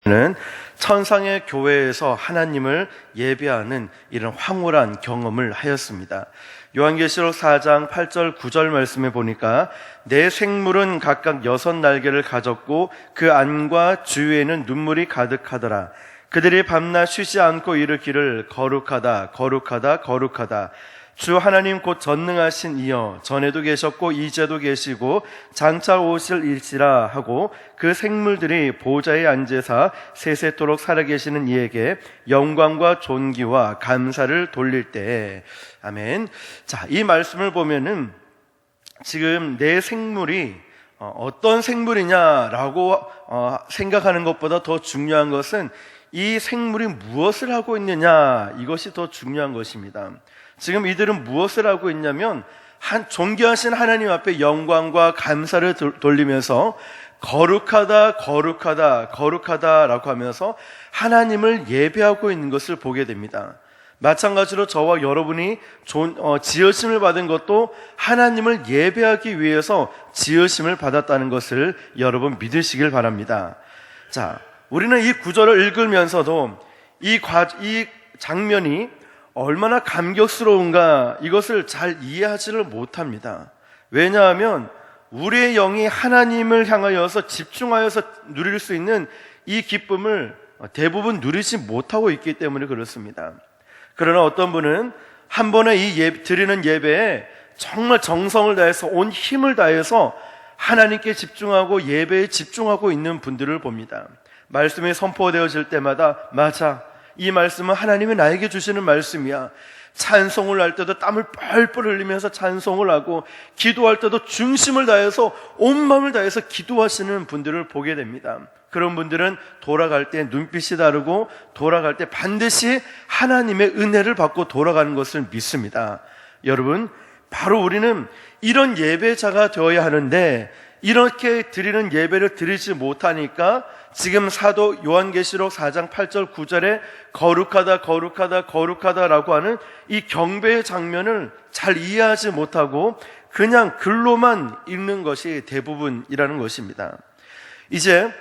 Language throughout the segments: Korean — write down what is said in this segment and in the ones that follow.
는 천상의 교회에서 하나님을 예배하는 이런 황홀한 경험을 하였습니다. 요한계시록 4장 8절 9절 말씀에 보니까 내 생물은 각각 6날개를 가졌고 그 안과 주위에는 눈물이 가득하더라. 그들이 밤낮 쉬지 않고 이르기를 거룩하다 거룩하다 거룩하다 주 하나님 곧 전능하신 이여 전에도 계셨고 이제도 계시고 장차 오실 일시라 하고 그 생물들이 보좌에 앉으사 세세토록 살아계시는 이에게 영광과 존귀와 감사를 돌릴 때에 아멘. 자, 이 말씀을 보면은 지금 내 생물이 어떤 생물이냐라고 생각하는 것보다 더 중요한 것은 이 생물이 무엇을 하고 있느냐, 이것이 더 중요한 것입니다. 지금 이들은 무엇을 하고 있냐면 존귀하신 하나님 앞에 영광과 감사를 돌리면서 거룩하다 거룩하다 거룩하다라고 하면서 하나님을 예배하고 있는 것을 보게 됩니다. 마찬가지로 저와 여러분이 지으심을 받은 것도 하나님을 예배하기 위해서 지으심을 받았다는 것을 여러분 믿으시길 바랍니다. 자, 우리는 이 구절을 읽으면서도 이 장면이 얼마나 감격스러운가 이것을 잘 이해하지를 못합니다. 왜냐하면 우리의 영이 하나님을 향하여서 집중하여서 누릴 수 있는 이 기쁨을 대부분 누리지 못하고 있기 때문에 그렇습니다. 그러나 어떤 분은 한 번에 드리는 예배에 정말 정성을 다해서 온 힘을 다해서 하나님께 집중하고 예배에 집중하고 있는 분들을 봅니다. 말씀이 선포되어질 때마다 맞아, 이 말씀은 하나님이 나에게 주시는 말씀이야. 찬송을 할 때도 땀을 뻘뻘 흘리면서 찬송을 하고 기도할 때도 중심을 다해서 온 마음을 다해서 기도하시는 분들을 보게 됩니다. 그런 분들은 돌아갈 때 눈빛이 다르고 돌아갈 때 반드시 하나님의 은혜를 받고 돌아가는 것을 믿습니다. 여러분, 바로 우리는 이런 예배자가 되어야 하는데 이렇게 드리는 예배를 드리지 못하니까 지금 사도 요한계시록 4장 8절 9절에 거룩하다 거룩하다 거룩하다라고 하는 이 경배의 장면을 잘 이해하지 못하고 그냥 글로만 읽는 것이 대부분이라는 것입니다. 이제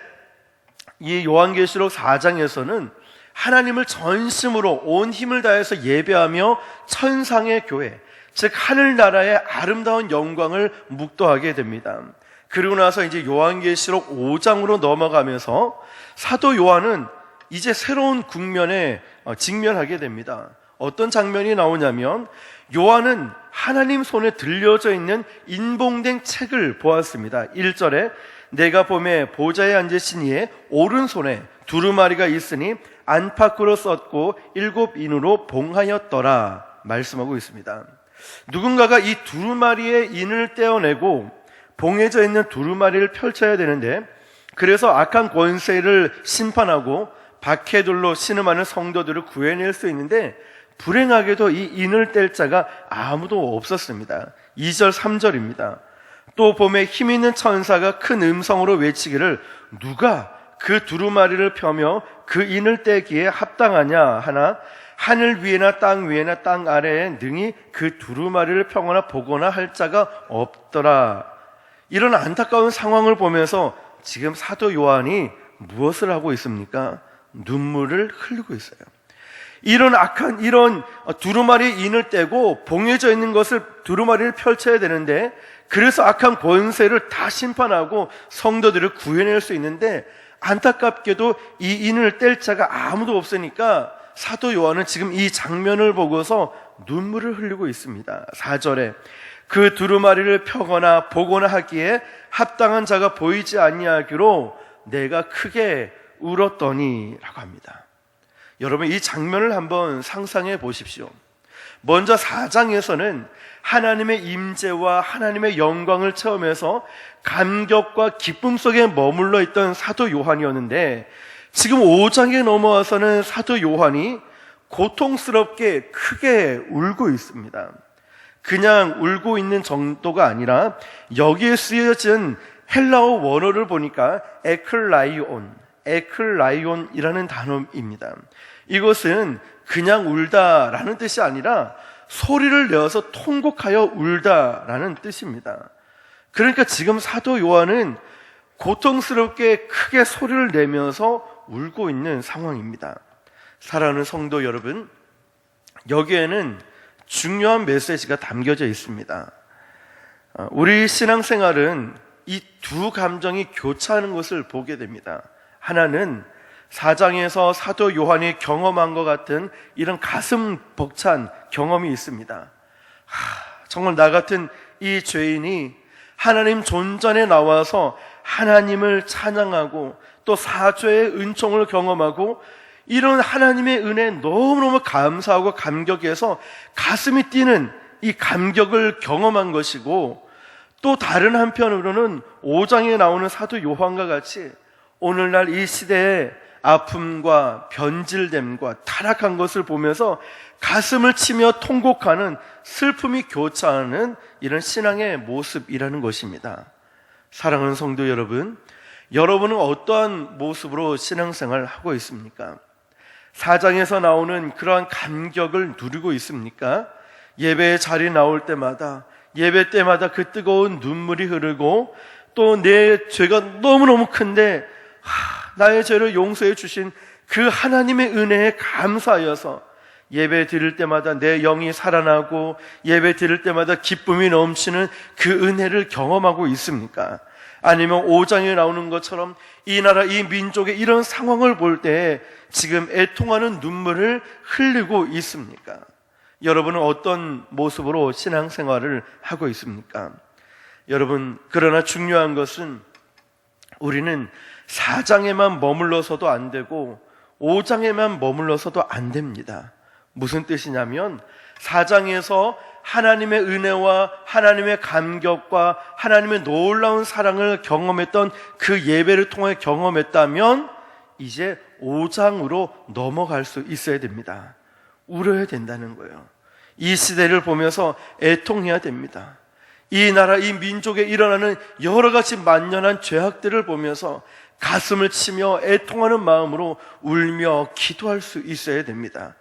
이 요한계시록 4장에서는 하나님을 전심으로 온 힘을 다해서 예배하며 천상의 교회, 즉 하늘나라의 아름다운 영광을 묵도하게 됩니다. 그리고 나서 이제 요한계시록 5장으로 넘어가면서 사도 요한은 이제 새로운 국면에 직면하게 됩니다. 어떤 장면이 나오냐면 요한은 하나님 손에 들려져 있는 인봉된 책을 보았습니다. 1절에 내가 보매 보좌에 앉으신 이의 오른손에 두루마리가 있으니 안팎으로 썼고 7인으로 봉하였더라 말씀하고 있습니다. 누군가가 이 두루마리의 인을 떼어내고 봉해져 있는 두루마리를 펼쳐야 되는데, 그래서 악한 권세를 심판하고 박해들로 신음하는 성도들을 구해낼 수 있는데 불행하게도 이 인을 뗄 자가 아무도 없었습니다. 2절 3절입니다. 또 봄에 힘 있는 천사가 큰 음성으로 외치기를 누가 그 두루마리를 펴며 그 인을 떼기에 합당하냐 하나 하늘 위에나 땅 위에나 땅 아래에 능히 그 두루마리를 펴거나 보거나 할 자가 없더라. 이런 안타까운 상황을 보면서 지금 사도 요한이 무엇을 하고 있습니까? 눈물을 흘리고 있어요. 이런 두루마리 인을 떼고 봉해져 있는 것을 두루마리를 펼쳐야 되는데, 그래서 악한 권세를 다 심판하고 성도들을 구해낼 수 있는데 안타깝게도 이 인을 뗄 자가 아무도 없으니까 사도 요한은 지금 이 장면을 보고서 눈물을 흘리고 있습니다. 4절에 그 두루마리를 펴거나 보거나 하기에 합당한 자가 보이지 아니하기로 내가 크게 울었더니 라고 합니다. 여러분, 이 장면을 한번 상상해 보십시오. 먼저 4장에서는 하나님의 임재와 하나님의 영광을 체험해서 감격과 기쁨 속에 머물러 있던 사도 요한이었는데, 지금 5장에 넘어와서는 사도 요한이 고통스럽게 크게 울고 있습니다. 그냥 울고 있는 정도가 아니라 여기에 쓰여진 헬라어 원어를 보니까 에클라이온이라는 단어입니다. 이것은 그냥 울다라는 뜻이 아니라 소리를 내어서 통곡하여 울다라는 뜻입니다. 그러니까 지금 사도 요한은 고통스럽게 크게 소리를 내면서 울고 있는 상황입니다. 사랑하는 성도 여러분, 여기에는 중요한 메시지가 담겨져 있습니다. 우리 신앙생활은 이 두 감정이 교차하는 것을 보게 됩니다. 하나는 4장에서 사도 요한이 경험한 것 같은 이런 가슴 벅찬 경험이 있습니다. 정말 나 같은 이 죄인이 하나님 존전에 나와서 하나님을 찬양하고 또 사죄의 은총을 경험하고 이런 하나님의 은혜에 너무너무 감사하고 감격해서 가슴이 뛰는 이 감격을 경험한 것이고, 또 다른 한편으로는 5장에 나오는 사도 요한과 같이 오늘날 이 시대의 아픔과 변질됨과 타락한 것을 보면서 가슴을 치며 통곡하는 슬픔이 교차하는 이런 신앙의 모습이라는 것입니다. 사랑하는 성도 여러분, 여러분은 어떠한 모습으로 신앙생활을 하고 있습니까? 4장에서 나오는 그러한 감격을 누리고 있습니까? 예배의 자리에 나올 때마다, 예배 때마다 그 뜨거운 눈물이 흐르고, 또 내 죄가 너무너무 큰데 나의 죄를 용서해 주신 그 하나님의 은혜에 감사하여서 예배 드릴 때마다 내 영이 살아나고 예배 드릴 때마다 기쁨이 넘치는 그 은혜를 경험하고 있습니까? 아니면 5장에 나오는 것처럼 이 나라 이 민족의 이런 상황을 볼 때 지금 애통하는 눈물을 흘리고 있습니까? 여러분은 어떤 모습으로 신앙생활을 하고 있습니까? 여러분, 그러나 중요한 것은 우리는 4장에만 머물러서도 안 되고 5장에만 머물러서도 안 됩니다. 무슨 뜻이냐면 4장에서 하나님의 은혜와 하나님의 감격과 하나님의 놀라운 사랑을 경험했던 그 예배를 통해 경험했다면 이제 5장으로 넘어갈 수 있어야 됩니다. 울어야 된다는 거예요. 이 시대를 보면서 애통해야 됩니다. 이 나라, 이 민족에 일어나는 여러 가지 만연한 죄악들을 보면서 가슴을 치며 애통하는 마음으로 울며 기도할 수 있어야 됩니다.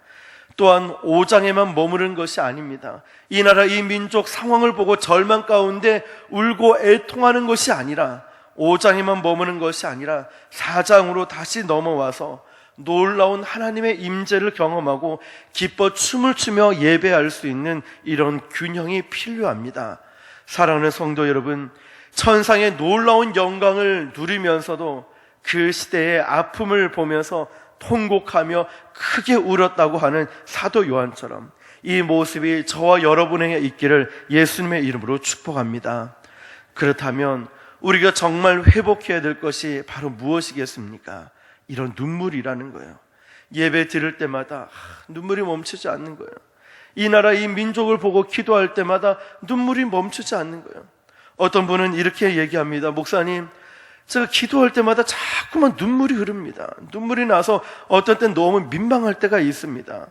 또한 5장에만 머무른 것이 아닙니다. 이 나라, 이 민족 상황을 보고 절망 가운데 울고 애통하는 것이 아니라 5장에만 머무는 것이 아니라 4장으로 다시 넘어와서 놀라운 하나님의 임재를 경험하고 기뻐 춤을 추며 예배할 수 있는 이런 균형이 필요합니다. 사랑하는 성도 여러분, 천상의 놀라운 영광을 누리면서도 그 시대의 아픔을 보면서 통곡하며 크게 울었다고 하는 사도 요한처럼 이 모습이 저와 여러분에게 있기를 예수님의 이름으로 축복합니다. 그렇다면 우리가 정말 회복해야 될 것이 바로 무엇이겠습니까? 이런 눈물이라는 거예요. 예배 드릴 때마다 눈물이 멈추지 않는 거예요. 이 나라 이 민족을 보고 기도할 때마다 눈물이 멈추지 않는 거예요. 어떤 분은 이렇게 얘기합니다. 목사님, 제가 기도할 때마다 자꾸만 눈물이 흐릅니다. 눈물이 나서 어떤 땐 너무 민망할 때가 있습니다.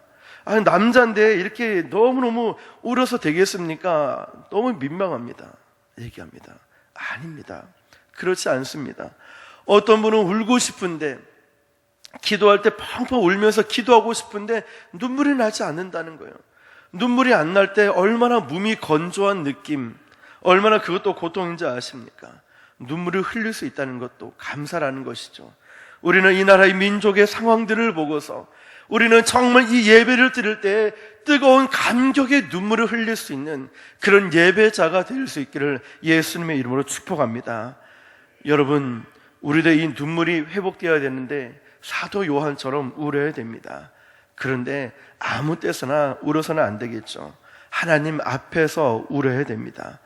남자인데 이렇게 너무너무 울어서 되겠습니까? 너무 민망합니다. 얘기합니다. 아닙니다. 그렇지 않습니다. 어떤 분은 울고 싶은데, 기도할 때 펑펑 울면서 기도하고 싶은데 눈물이 나지 않는다는 거예요. 눈물이 안 날 때 얼마나 몸이 건조한 느낌, 얼마나 그것도 고통인지 아십니까? 눈물을 흘릴 수 있다는 것도 감사라는 것이죠. 우리는 이 나라의 민족의 상황들을 보고서 우리는 정말 이 예배를 드릴 때 뜨거운 감격의 눈물을 흘릴 수 있는 그런 예배자가 될 수 있기를 예수님의 이름으로 축복합니다. 여러분, 우리의 이 눈물이 회복되어야 되는데 사도 요한처럼 울어야 됩니다. 그런데 아무 때서나 울어서는 안 되겠죠. 하나님 앞에서 울어야 됩니다.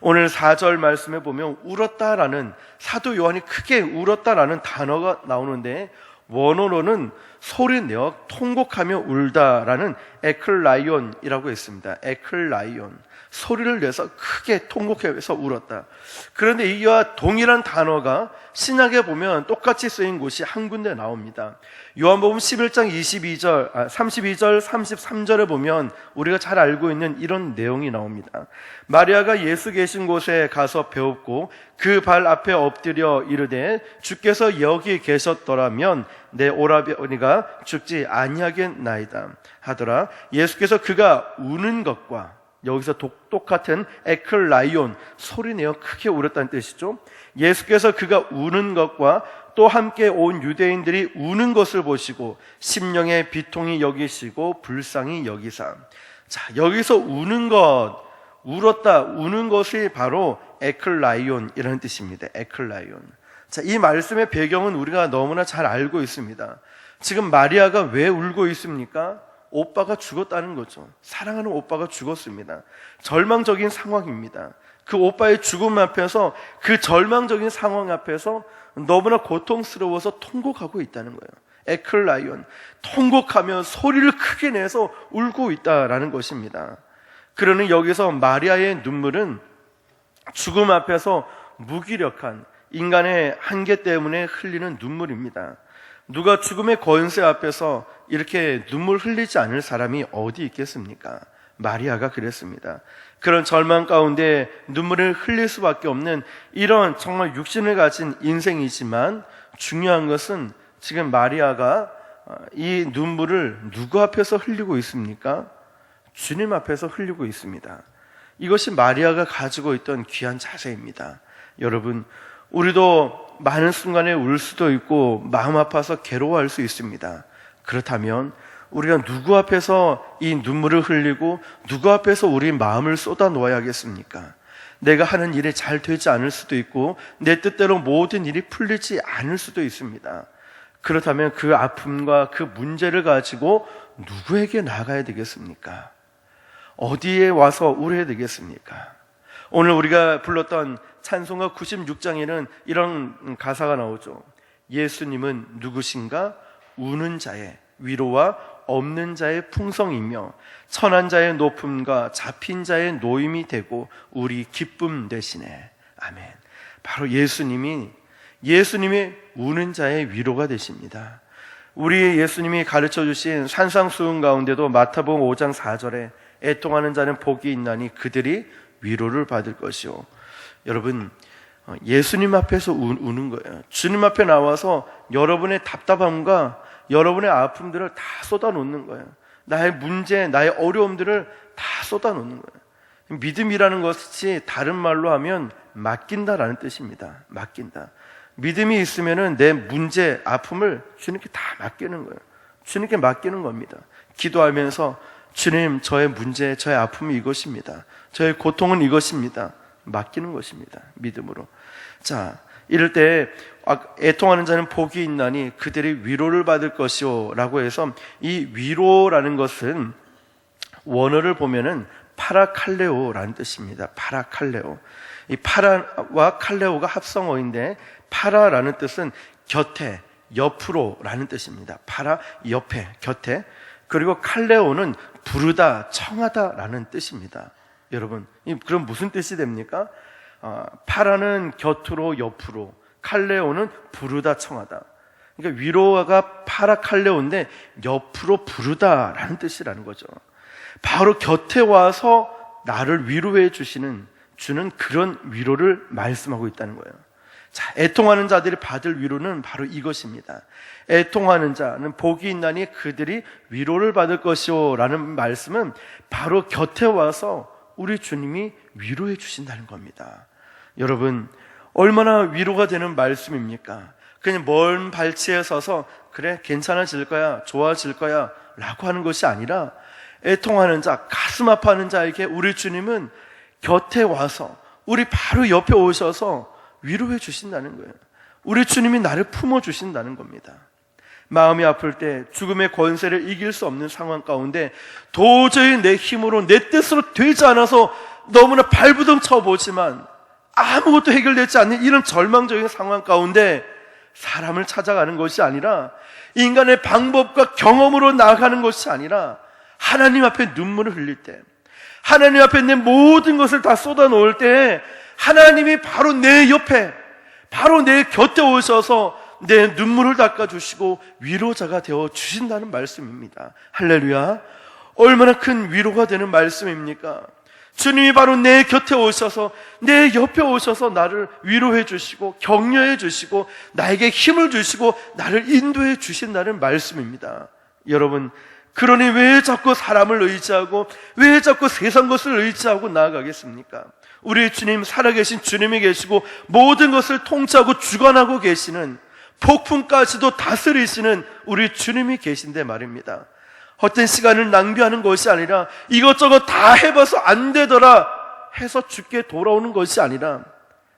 오늘 4절 말씀에 보면 울었다라는, 사도 요한이 크게 울었다라는 단어가 나오는데 원어로는 소리내어 통곡하며 울다라는 에클라이온이라고 했습니다. 에클라이온, 소리를 내서 크게 통곡해서 울었다. 그런데 이와 동일한 단어가 신약에 보면 똑같이 쓰인 곳이 한 군데 나옵니다. 요한복음 11장 32절 33절에 보면 우리가 잘 알고 있는 이런 내용이 나옵니다. 마리아가 예수 계신 곳에 가서 배웠고 그 발 앞에 엎드려 이르되 주께서 여기 계셨더라면 내 오라버니가 죽지 아니하겠나이다 하더라. 예수께서 그가 우는 것과, 여기서 똑같은 에클라이온, 소리내어 크게 울었다는 뜻이죠. 예수께서 그가 우는 것과 또 함께 온 유대인들이 우는 것을 보시고 심령의 비통이 여기시고 불쌍히 여기사. 자, 여기서 우는 것, 울었다, 우는 것이 바로 에클라이온이라는 뜻입니다. 에클라이온. 자, 이 말씀의 배경은 우리가 너무나 잘 알고 있습니다. 지금 마리아가 왜 울고 있습니까? 오빠가 죽었다는 거죠. 사랑하는 오빠가 죽었습니다. 절망적인 상황입니다. 그 오빠의 죽음 앞에서, 그 절망적인 상황 앞에서 너무나 고통스러워서 통곡하고 있다는 거예요. 에클라이온, 통곡하며 소리를 크게 내서 울고 있다라는 것입니다. 그러는 여기서 마리아의 눈물은 죽음 앞에서 무기력한 인간의 한계 때문에 흘리는 눈물입니다. 누가 죽음의 권세 앞에서 이렇게 눈물 흘리지 않을 사람이 어디 있겠습니까? 마리아가 그랬습니다. 그런 절망 가운데 눈물을 흘릴 수밖에 없는 이런 정말 육신을 가진 인생이지만, 중요한 것은 지금 마리아가 이 눈물을 누구 앞에서 흘리고 있습니까? 주님 앞에서 흘리고 있습니다. 이것이 마리아가 가지고 있던 귀한 자세입니다. 여러분, 우리도 많은 순간에 울 수도 있고 마음 아파서 괴로워할 수 있습니다. 그렇다면 우리가 누구 앞에서 이 눈물을 흘리고 누구 앞에서 우리 마음을 쏟아 놓아야겠습니까? 내가 하는 일이 잘 되지 않을 수도 있고 내 뜻대로 모든 일이 풀리지 않을 수도 있습니다. 그렇다면 그 아픔과 그 문제를 가지고 누구에게 나가야 되겠습니까? 어디에 와서 울어야 되겠습니까? 오늘 우리가 불렀던 찬송가 96장에는 이런 가사가 나오죠. 예수님은 누구신가? 우는 자의 위로와 없는 자의 풍성이며 천한 자의 높음과 잡힌 자의 노임이 되고 우리 기쁨 되시네. 아멘. 바로 예수님이 우는 자의 위로가 되십니다. 우리 예수님이 가르쳐 주신 산상수훈 가운데도 마태복음 5장 4절에 애통하는 자는 복이 있나니 그들이 위로를 받을 것이요. 여러분, 예수님 앞에서 우는 거예요. 주님 앞에 나와서 여러분의 답답함과 여러분의 아픔들을 다 쏟아놓는 거예요. 나의 문제, 나의 어려움들을 다 쏟아놓는 거예요. 믿음이라는 것이 다른 말로 하면 맡긴다라는 뜻입니다. 맡긴다. 믿음이 있으면은 내 문제, 아픔을 주님께 다 맡기는 거예요. 주님께 맡기는 겁니다. 기도하면서 주님, 저의 문제, 저의 아픔이 이것입니다. 저의 고통은 이것입니다. 맡기는 것입니다. 믿음으로. 자, 이럴 때 애통하는 자는 복이 있나니 그들이 위로를 받을 것이요 라고 해서, 이 위로라는 것은 원어를 보면은 파라칼레오라는 뜻입니다. 파라칼레오. 이 파라와 칼레오가 합성어인데, 파라라는 뜻은 곁에, 옆으로라는 뜻입니다. 파라, 옆에, 곁에. 그리고 칼레오는 부르다, 청하다라는 뜻입니다. 여러분, 그럼 무슨 뜻이 됩니까? 파라는 곁으로, 옆으로, 칼레오는 부르다, 청하다. 그러니까 위로가 파라칼레오인데 옆으로 부르다라는 뜻이라는 거죠. 바로 곁에 와서 나를 위로해 주시는, 주는 그런 위로를 말씀하고 있다는 거예요. 자, 애통하는 자들이 받을 위로는 바로 이것입니다. 애통하는 자는 복이 있나니 그들이 위로를 받을 것이요 라는 말씀은 바로 곁에 와서 우리 주님이 위로해 주신다는 겁니다. 여러분, 얼마나 위로가 되는 말씀입니까? 그냥 먼 발치에 서서 그래, 괜찮아질 거야, 좋아질 거야 라고 하는 것이 아니라, 애통하는 자, 가슴 아파하는 자에게 우리 주님은 곁에 와서 우리 바로 옆에 오셔서 위로해 주신다는 거예요. 우리 주님이 나를 품어주신다는 겁니다. 마음이 아플 때, 죽음의 권세를 이길 수 없는 상황 가운데 도저히 내 힘으로, 내 뜻으로 되지 않아서 너무나 발부둥 쳐보지만 아무것도 해결되지 않는 이런 절망적인 상황 가운데 사람을 찾아가는 것이 아니라, 인간의 방법과 경험으로 나아가는 것이 아니라, 하나님 앞에 눈물을 흘릴 때, 하나님 앞에 내 모든 것을 다 쏟아놓을 때 하나님이 바로 내 옆에, 바로 내 곁에 오셔서 내 눈물을 닦아주시고 위로자가 되어 주신다는 말씀입니다. 할렐루야. 얼마나 큰 위로가 되는 말씀입니까? 주님이 바로 내 곁에 오셔서, 내 옆에 오셔서 나를 위로해 주시고 격려해 주시고 나에게 힘을 주시고 나를 인도해 주신다는 말씀입니다. 여러분, 그러니 왜 자꾸 사람을 의지하고, 왜 자꾸 세상 것을 의지하고 나아가겠습니까? 우리 주님, 살아계신 주님이 계시고 모든 것을 통치하고 주관하고 계시는, 폭풍까지도 다스리시는 우리 주님이 계신데 말입니다. 헛된 시간을 낭비하는 것이 아니라 이것저것 다 해봐서 안 되더라 해서 죽게 돌아오는 것이 아니라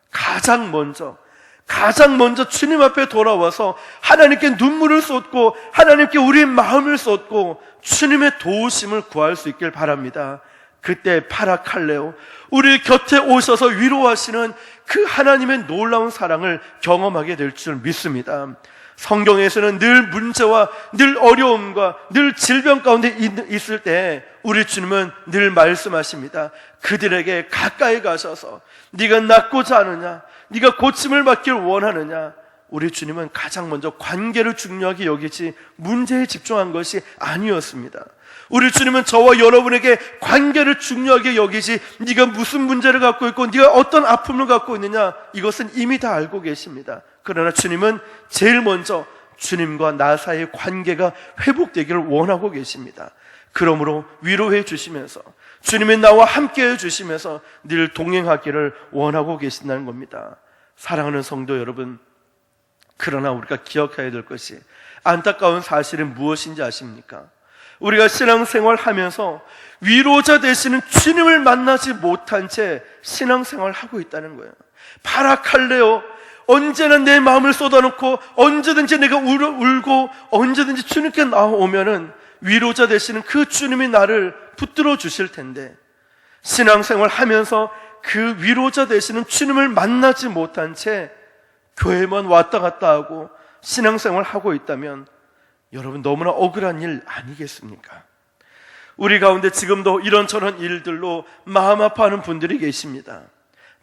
가장 먼저 주님 앞에 돌아와서 하나님께 눈물을 쏟고 하나님께 우리의 마음을 쏟고 주님의 도우심을 구할 수 있길 바랍니다. 그때 파라칼레오, 우리 곁에 오셔서 위로하시는 그 하나님의 놀라운 사랑을 경험하게 될 줄 믿습니다. 성경에서는 늘 문제와 늘 어려움과 늘 질병 가운데 있을 때 우리 주님은 늘 말씀하십니다. 그들에게 가까이 가셔서 네가 낫고자 하느냐, 네가 고침을 받길 원하느냐. 우리 주님은 가장 먼저 관계를 중요하게 여기지 문제에 집중한 것이 아니었습니다. 우리 주님은 저와 여러분에게 관계를 중요하게 여기지 네가 무슨 문제를 갖고 있고 네가 어떤 아픔을 갖고 있느냐, 이것은 이미 다 알고 계십니다. 그러나 주님은 제일 먼저 주님과 나 사이의 관계가 회복되기를 원하고 계십니다. 그러므로 위로해 주시면서 주님의 나와 함께해 주시면서 늘 동행하기를 원하고 계신다는 겁니다. 사랑하는 성도 여러분, 그러나 우리가 기억해야 될 것이 안타까운 사실은 무엇인지 아십니까? 우리가 신앙생활 하면서 위로자 되시는 주님을 만나지 못한 채 신앙생활을 하고 있다는 거예요. 파라칼레오, 언제나 내 마음을 쏟아놓고 언제든지 내가 울고 언제든지 주님께 나오면은 위로자 되시는 그 주님이 나를 붙들어 주실 텐데, 신앙생활 하면서 그 위로자 되시는 주님을 만나지 못한 채 교회만 왔다 갔다 하고 신앙생활 하고 있다면 여러분 너무나 억울한 일 아니겠습니까? 우리 가운데 지금도 이런저런 일들로 마음 아파하는 분들이 계십니다.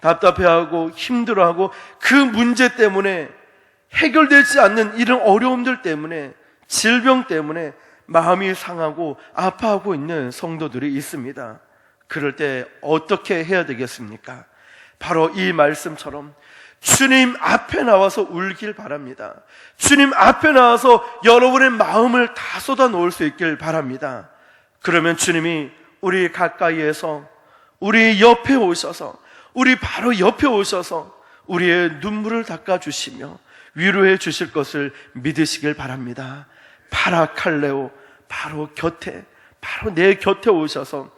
답답해하고 힘들어하고 그 문제 때문에 해결되지 않는 이런 어려움들 때문에, 질병 때문에 마음이 상하고 아파하고 있는 성도들이 있습니다. 그럴 때 어떻게 해야 되겠습니까? 바로 이 말씀처럼 주님 앞에 나와서 울길 바랍니다. 주님 앞에 나와서 여러분의 마음을 다 쏟아 놓을 수 있길 바랍니다. 그러면 주님이 우리 가까이에서 우리 옆에 오셔서, 우리 바로 옆에 오셔서 우리의 눈물을 닦아주시며 위로해 주실 것을 믿으시길 바랍니다. 파라칼레오, 바로 내 곁에 오셔서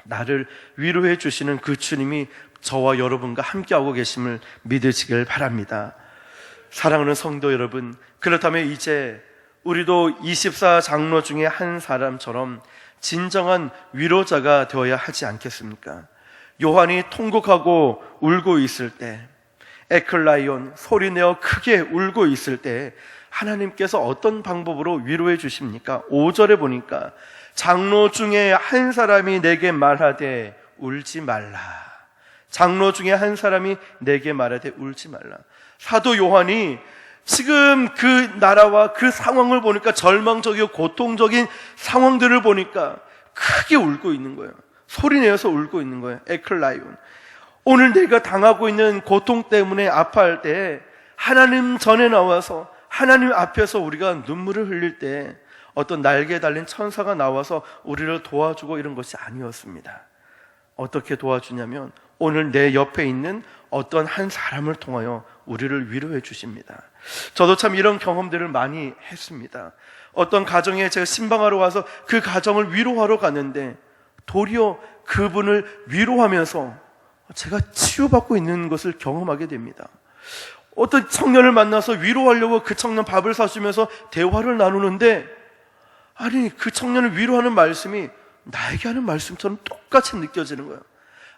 나를 위로해 주시는 그 주님이 저와 여러분과 함께하고 계심을 믿으시길 바랍니다. 사랑하는 성도 여러분, 그렇다면 이제 우리도 24 장로 중에 한 사람처럼 진정한 위로자가 되어야 하지 않겠습니까? 요한이 통곡하고 울고 있을 때, 에클라이온, 소리내어 크게 울고 있을 때 하나님께서 어떤 방법으로 위로해 주십니까? 5절에 보니까 장로 중에 한 사람이 내게 말하되 울지 말라. 장로 중에 한 사람이 내게 말하되 울지 말라. 사도 요한이 지금 그 나라와 그 상황을 보니까, 절망적이고 고통적인 상황들을 보니까 크게 울고 있는 거예요. 소리내어서 울고 있는 거예요. 에클라이온, 오늘 내가 당하고 있는 고통 때문에 아파할 때 하나님 전에 나와서 하나님 앞에서 우리가 눈물을 흘릴 때 어떤 날개에 달린 천사가 나와서 우리를 도와주고 이런 것이 아니었습니다. 어떻게 도와주냐면 오늘 내 옆에 있는 어떤 한 사람을 통하여 우리를 위로해 주십니다. 저도 참 이런 경험들을 많이 했습니다. 어떤 가정에 제가 신방하러 와서 그 가정을 위로하러 갔는데 도리어 그분을 위로하면서 제가 치유받고 있는 것을 경험하게 됩니다. 어떤 청년을 만나서 위로하려고 그 청년 밥을 사주면서 대화를 나누는데, 아니 그 청년을 위로하는 말씀이 나에게 하는 말씀처럼 똑같이 느껴지는 거예요.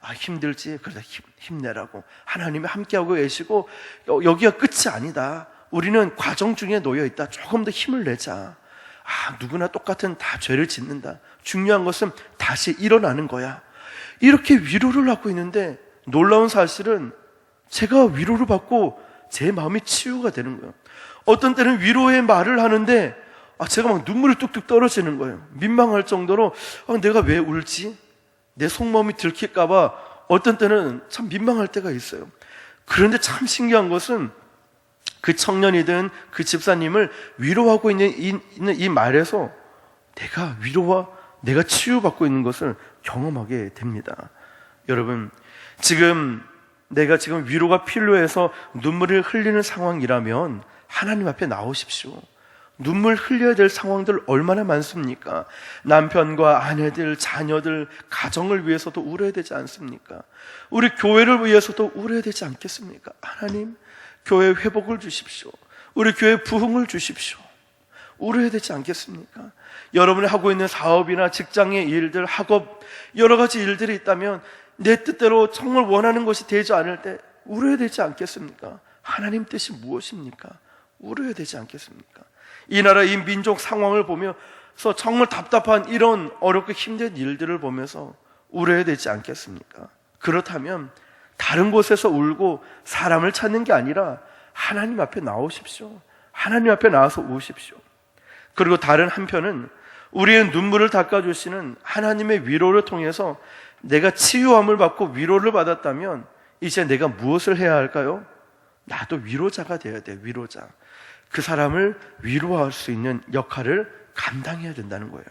아, 힘들지? 그러다 힘내라고. 하나님이 함께하고 계시고 여기가 끝이 아니다. 우리는 과정 중에 놓여 있다. 조금 더 힘을 내자. 아, 누구나 똑같은 다 죄를 짓는다. 중요한 것은 다시 일어나는 거야. 이렇게 위로를 하고 있는데 놀라운 사실은 제가 위로를 받고 제 마음이 치유가 되는 거예요. 어떤 때는 위로의 말을 하는데 제가 막 눈물이 뚝뚝 떨어지는 거예요. 민망할 정도로 내가 왜 울지? 내 속마음이 들킬까 봐 어떤 때는 참 민망할 때가 있어요. 그런데 참 신기한 것은 그 청년이든 그 집사님을 위로하고 있는 이 말에서 내가 위로와 내가 치유받고 있는 것을 경험하게 됩니다. 여러분, 내가 지금 위로가 필요해서 눈물을 흘리는 상황이라면 하나님 앞에 나오십시오. 눈물 흘려야 될 상황들 얼마나 많습니까? 남편과 아내들, 자녀들, 가정을 위해서도 울어야 되지 않습니까? 우리 교회를 위해서도 울어야 되지 않겠습니까? 하나님, 교회 회복을 주십시오. 우리 교회 부흥을 주십시오. 울어야 되지 않겠습니까? 여러분이 하고 있는 사업이나 직장의 일들, 학업, 여러 가지 일들이 있다면 내 뜻대로 정말 원하는 것이 되지 않을 때 울어야 되지 않겠습니까? 하나님 뜻이 무엇입니까? 울어야 되지 않겠습니까? 이 나라, 이 민족 상황을 보면서 정말 답답한 이런 어렵고 힘든 일들을 보면서 울어야 되지 않겠습니까? 그렇다면 다른 곳에서 울고 사람을 찾는 게 아니라 하나님 앞에 나오십시오. 하나님 앞에 나와서 우십시오. 그리고 다른 한편은 우리의 눈물을 닦아주시는 하나님의 위로를 통해서 내가 치유함을 받고 위로를 받았다면 이제 내가 무엇을 해야 할까요? 나도 위로자가 되어야 돼. 위로자. 그 사람을 위로할 수 있는 역할을 감당해야 된다는 거예요.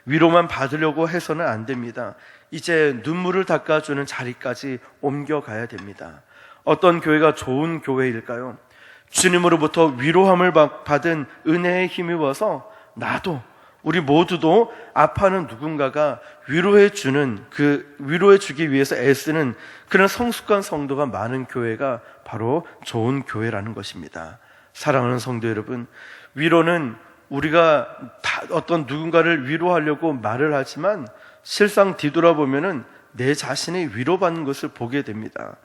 위로만 받으려고 해서는 안 됩니다. 이제 눈물을 닦아주는 자리까지 옮겨가야 됩니다. 어떤 교회가 좋은 교회일까요? 주님으로부터 위로함을 받은 은혜에 힘입어서 나도, 우리 모두도 아파하는 누군가가 위로해 주기 위해서 애쓰는 그런 성숙한 성도가 많은 교회가 바로 좋은 교회라는 것입니다. 사랑하는 성도 여러분, 위로는 우리가 어떤 누군가를 위로하려고 말을 하지만 실상 뒤돌아보면은 내 자신이 위로받는 것을 보게 됩니다.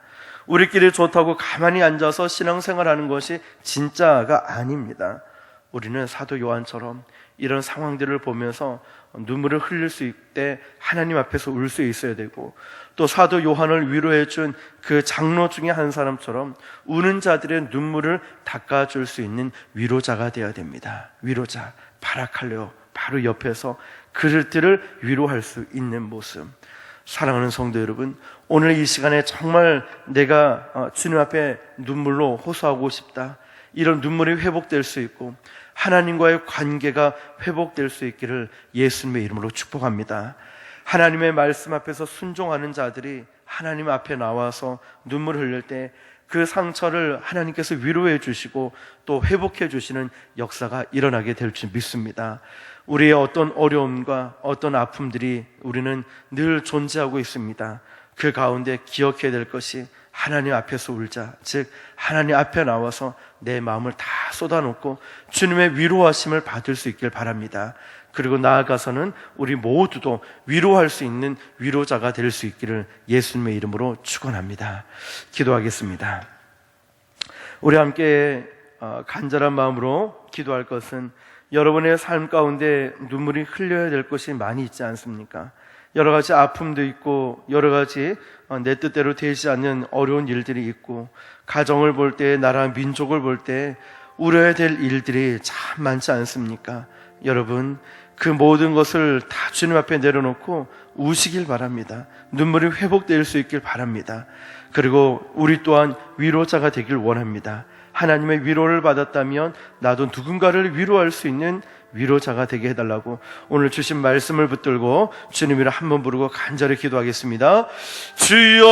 우리끼리 좋다고 가만히 앉아서 신앙생활하는 것이 진짜가 아닙니다. 우리는 사도 요한처럼 이런 상황들을 보면서 눈물을 흘릴 수 있을 때 하나님 앞에서 울 수 있어야 되고, 또 사도 요한을 위로해 준 그 장로 중에 한 사람처럼 우는 자들의 눈물을 닦아줄 수 있는 위로자가 되어야 됩니다. 위로자, 바라칼레오, 바로 옆에서 그들을 위로할 수 있는 모습. 사랑하는 성도 여러분, 오늘 이 시간에 정말 내가 주님 앞에 눈물로 호소하고 싶다, 이런 눈물이 회복될 수 있고 하나님과의 관계가 회복될 수 있기를 예수님의 이름으로 축복합니다. 하나님의 말씀 앞에서 순종하는 자들이 하나님 앞에 나와서 눈물을 흘릴 때 그 상처를 하나님께서 위로해 주시고 또 회복해 주시는 역사가 일어나게 될 줄 믿습니다. 우리의 어떤 어려움과 어떤 아픔들이 우리는 늘 존재하고 있습니다. 그 가운데 기억해야 될 것이 하나님 앞에서 울자, 즉 하나님 앞에 나와서 내 마음을 다 쏟아놓고 주님의 위로하심을 받을 수 있길 바랍니다. 그리고 나아가서는 우리 모두도 위로할 수 있는 위로자가 될 수 있기를 예수님의 이름으로 축원합니다. 기도하겠습니다. 우리 함께 간절한 마음으로 기도할 것은, 여러분의 삶 가운데 눈물이 흘려야 될 것이 많이 있지 않습니까? 여러 가지 아픔도 있고 여러 가지 내 뜻대로 되지 않는 어려운 일들이 있고, 가정을 볼 때, 나라 민족을 볼 때 울어야 될 일들이 참 많지 않습니까? 여러분, 그 모든 것을 다 주님 앞에 내려놓고 우시길 바랍니다. 눈물이 회복될 수 있길 바랍니다. 그리고 우리 또한 위로자가 되길 원합니다. 하나님의 위로를 받았다면 나도 누군가를 위로할 수 있는 위로자가 되게 해달라고 오늘 주신 말씀을 붙들고 주님이라 한번 부르고 간절히 기도하겠습니다. 주여,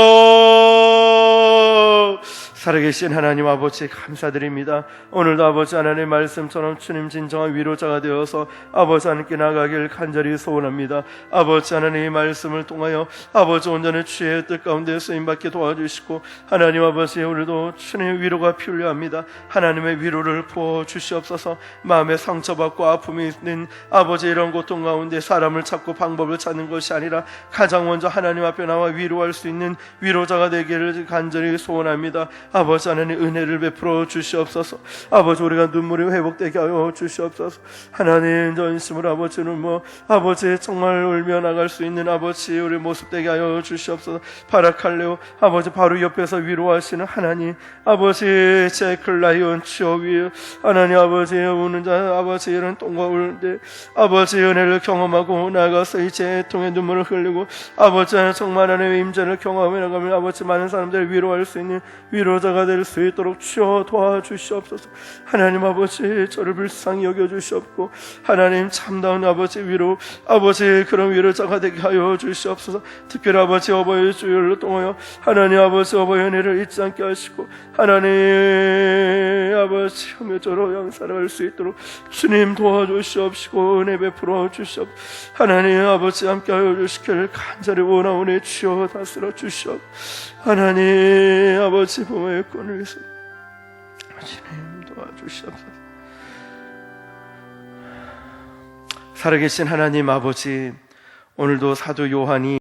살아계신 하나님 아버지 감사드립니다. 오늘도 아버지 하나님의 말씀처럼 주님 진정한 위로자가 되어서 아버지 하나님께 나가길 간절히 소원합니다. 아버지 하나님의 말씀을 통하여 아버지 온전히 주의 뜻 가운데 쓰임받게 도와주시고, 하나님 아버지 오늘도 주님의 위로가 필요합니다. 하나님의 위로를 부어주시옵소서. 마음에 상처받고 아픔이 있는 아버지 이런 고통 가운데 사람을 찾고 방법을 찾는 것이 아니라 가장 먼저 하나님 앞에 나와 위로할 수 있는 위로자가 되기를 간절히 소원합니다. 아버지 하나님 은혜를 베풀어 주시옵소서. 아버지 우리가 눈물이 회복되게 하여 주시옵소서. 하나님 전심으로 아버지는 아버지 정말 울며 나갈 수 있는 아버지 우리 모습 되게 하여 주시옵소서. 바라칼레오 아버지 바로 옆에서 위로하시는 하나님 아버지 제클라이온 주여 위에 하나님 아버지 우는 자 아버지 이런 똥과 울때 아버지 은혜를 경험하고 나가서 이제 통해 눈물을 흘리고 아버지 정말 하나님의 임재를 경험해 나가면 아버지 많은 사람들을 위로할 수 있는 위로자 자가 될 수 있도록 주여 도와주시옵소서. 하나님 아버지, 저를 불쌍히 여겨주시옵고 하나님 참다운 아버지 위로, 아버지 그런 위로자가 되게 하여 주시옵소서. 특별히 아버지 어버이 주일로 통하여 하나님 아버지 어버이 은혜를 잊지 않게 하시고 하나님 아버지 효묘적으로 양살할 수 있도록 주님 도와주시옵시고 은혜 베풀어 주시옵. 하나님 아버지 함께 하여 주시기를 간절히 원하오니 주여 다스려 주시옵. 하나님 아버지 부모의 권을 위해서 주님 도와주시옵소서. 살아계신 하나님 아버지, 오늘도 사도 요한이